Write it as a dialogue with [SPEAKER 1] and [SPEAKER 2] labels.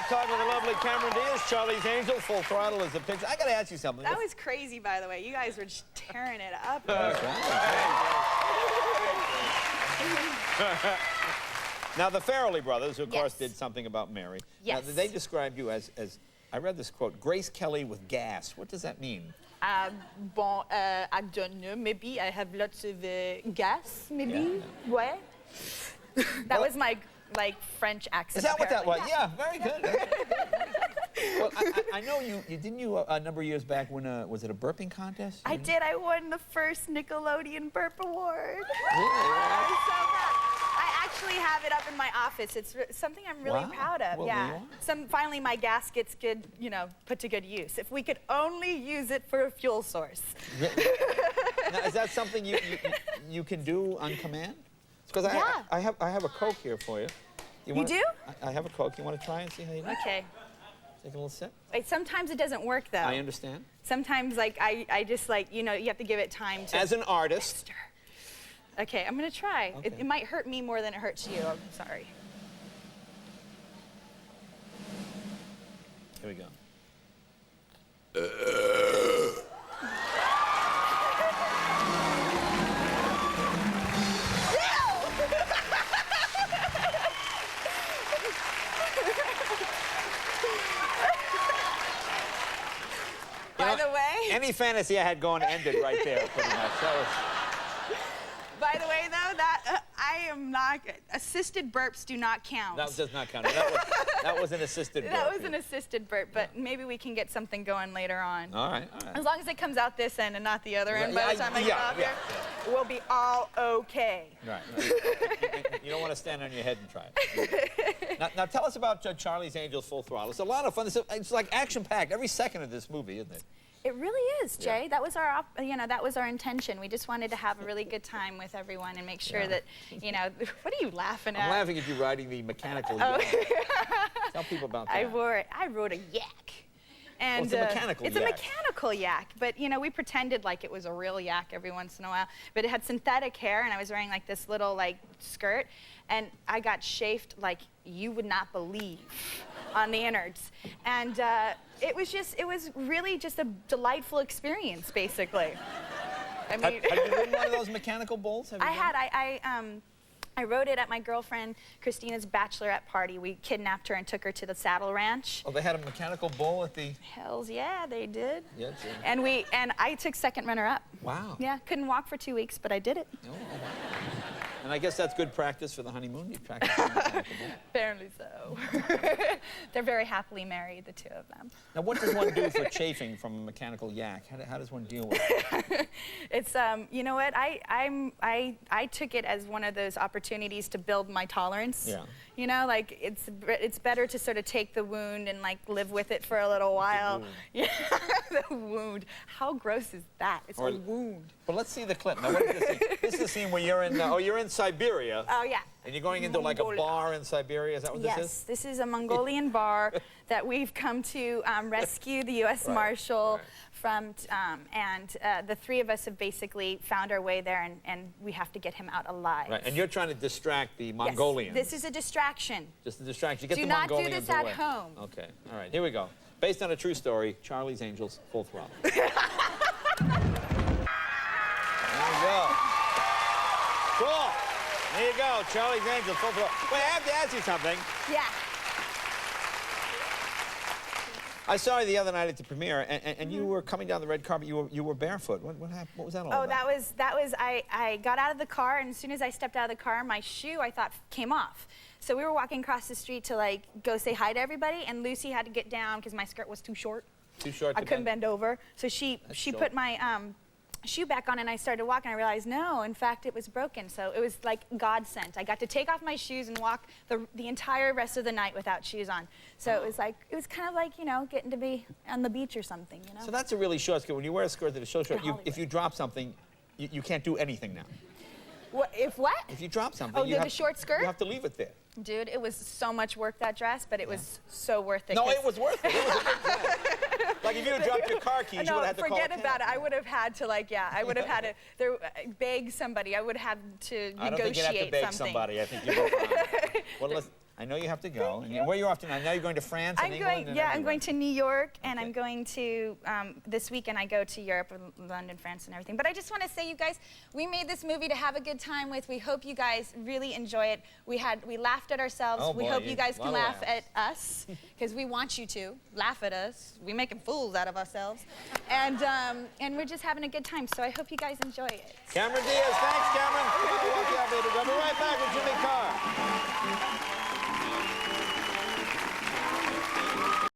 [SPEAKER 1] back talking with the lovely Cameron Diaz. Charlie's Angels, Full Throttle is the picture. I got to ask you something.
[SPEAKER 2] That was crazy, by the way. You guys were just tearing it up.
[SPEAKER 1] Now, the Farrelly brothers, who, of course, did something about Mary.
[SPEAKER 2] Yes.
[SPEAKER 1] Now, they described you as, I read this quote, Grace Kelly with gas. What does that mean?
[SPEAKER 2] I don't know. Maybe I have lots of gas, maybe.
[SPEAKER 1] Yeah.
[SPEAKER 2] What? That was my, French accent.
[SPEAKER 1] Is that
[SPEAKER 2] apparently.
[SPEAKER 1] what that was? Yeah, very good. Well, I know didn't you a number of years back win was it a burping contest?
[SPEAKER 2] I did. I won the first Nickelodeon Burp Award.
[SPEAKER 1] Really?
[SPEAKER 2] I'm so proud. I actually have it up in my office. It's something I'm really proud of.
[SPEAKER 1] Well,
[SPEAKER 2] yeah. Finally, my gas gets good, put to good use. If we could only use it for a fuel source.
[SPEAKER 1] Now, is that something you can do on command? Because I have a Coke here for you.
[SPEAKER 2] You do?
[SPEAKER 1] I have a Coke. You want to try and see how you do?
[SPEAKER 2] Okay.
[SPEAKER 1] Take a little sip.
[SPEAKER 2] Wait, sometimes it doesn't work, though.
[SPEAKER 1] I understand.
[SPEAKER 2] Sometimes, I just, you have to give it time to...
[SPEAKER 1] As an artist.
[SPEAKER 2] Okay, I'm going to try.
[SPEAKER 1] Okay.
[SPEAKER 2] It might hurt me more than it hurts you. I'm sorry.
[SPEAKER 1] Here we go.
[SPEAKER 2] By the way...
[SPEAKER 1] Any fantasy I had going ended right there, pretty much.
[SPEAKER 2] By the way, though, I am not... Assisted burps do not count.
[SPEAKER 1] That does not count. That was an assisted burp.
[SPEAKER 2] That was an assisted burp, but maybe we can get something going later on.
[SPEAKER 1] All right.
[SPEAKER 2] As long as it comes out this end and not the other end by the time I get off here, we'll be all okay.
[SPEAKER 1] Right. You don't want to stand on your head and try it. Now tell us about Charlie's Angels Full Throttle. It's a lot of fun. It's like action-packed every second of this movie, isn't it?
[SPEAKER 2] It really is, Jay. That was our, that was our intention. We just wanted to have a really good time with everyone and make sure that, what are you laughing at?
[SPEAKER 1] I'm laughing at you riding the mechanical yak. Tell people about that.
[SPEAKER 2] I rode a yak. And,
[SPEAKER 1] it's a mechanical yak.
[SPEAKER 2] It's a mechanical yak, but we pretended like it was a real yak every once in a while. But it had synthetic hair, and I was wearing like this little skirt, and I got chafed like you would not believe on the innards. And it was really just a delightful experience, basically. I mean,
[SPEAKER 1] have you ridden one of those mechanical bulls?
[SPEAKER 2] I rode it at my girlfriend Christina's bachelorette party. We kidnapped her and took her to the saddle ranch.
[SPEAKER 1] Oh, they had a mechanical bull at the...
[SPEAKER 2] Hells yeah, they did.
[SPEAKER 1] Yeah,
[SPEAKER 2] and I took second runner-up.
[SPEAKER 1] Wow.
[SPEAKER 2] Yeah, couldn't walk for 2 weeks, but I did it.
[SPEAKER 1] Oh, wow. And I guess that's good practice for the honeymoon. You practice on the mechanical bull.
[SPEAKER 2] Apparently so. They're very happily married, the two of them.
[SPEAKER 1] Now, what does one do for chafing from a mechanical yak? How does one deal with it?
[SPEAKER 2] It's, you know what? I took it as one of those opportunities to build my tolerance.
[SPEAKER 1] Yeah.
[SPEAKER 2] It's better to sort of take the wound and live with it for a little while. Yeah, the wound. How gross is that? It's a wound.
[SPEAKER 1] Well, let's see the clip. Now, what is this scene? This is the scene where you're in. You're in Siberia.
[SPEAKER 2] Oh yeah.
[SPEAKER 1] And you're going into like a bar in Siberia. Is that what this is?
[SPEAKER 2] Yes, this is a Mongolian bar that we've come to rescue the U.S. Marshal from, and the three of us have basically found our way there, and we have to get him out alive.
[SPEAKER 1] Right, and you're trying to distract the Mongolians.
[SPEAKER 2] Yes, this is a distraction.
[SPEAKER 1] Just a distraction. Get
[SPEAKER 2] do
[SPEAKER 1] the
[SPEAKER 2] not
[SPEAKER 1] Mongolians
[SPEAKER 2] do this
[SPEAKER 1] away.
[SPEAKER 2] at home.
[SPEAKER 1] Okay, all right, here we go. Based on a true story, Charlie's Angels, Full Throttle. There you go. Cool. There you go, Charlie's Angels, Full Throttle. Wait, I have to ask you something.
[SPEAKER 2] Yeah.
[SPEAKER 1] I saw you the other night at the premiere, and you were coming down the red carpet. You were barefoot. What happened? What was that all about?
[SPEAKER 2] Oh, that was. I got out of the car, and as soon as I stepped out of the car, my shoe I thought came off. So we were walking across the street to go say hi to everybody, and Lucy had to get down because my skirt was too short.
[SPEAKER 1] Too short.
[SPEAKER 2] I couldn't bend over, so she put my shoe back on, and I started walking. I realized no, in fact, it was broken. So it was like God sent. I got to take off my shoes and walk the entire rest of the night without shoes on. So it was kind of like getting to be on the beach or something.
[SPEAKER 1] So that's a really short skirt. When you wear a skirt that is so short, if you drop something, you can't do anything now.
[SPEAKER 2] If what?
[SPEAKER 1] If you drop something,
[SPEAKER 2] oh, the short skirt?
[SPEAKER 1] You have to leave it there.
[SPEAKER 2] Dude, it was so much work, that dress, but it was so worth it.
[SPEAKER 1] No, it was worth it. It was a good dress. Like if you had dropped your car keys, you would have had to call a cab.
[SPEAKER 2] Forget about it. I would have had to I would have had to beg somebody. I would have to negotiate
[SPEAKER 1] I don't think you have to beg
[SPEAKER 2] something.
[SPEAKER 1] somebody. I think you go fine. Well, listen, I know you have to go. And where are you off to now? Now you're going to France and England?
[SPEAKER 2] I'm going to New York, and I'm going to, this weekend I go to Europe, London, France, and everything. But I just want to say, you guys, we made this movie to have a good time with. We hope you guys really enjoy it. We laughed at ourselves.
[SPEAKER 1] Oh,
[SPEAKER 2] we
[SPEAKER 1] boy,
[SPEAKER 2] hope you guys can laugh
[SPEAKER 1] laughs.
[SPEAKER 2] at us, because we want you to laugh at us. We're making fools out of ourselves. And we're just having a good time, so I hope you guys enjoy it.
[SPEAKER 1] Cameron Diaz, thanks, Cameron. We'll be right back with Jimmy Carr.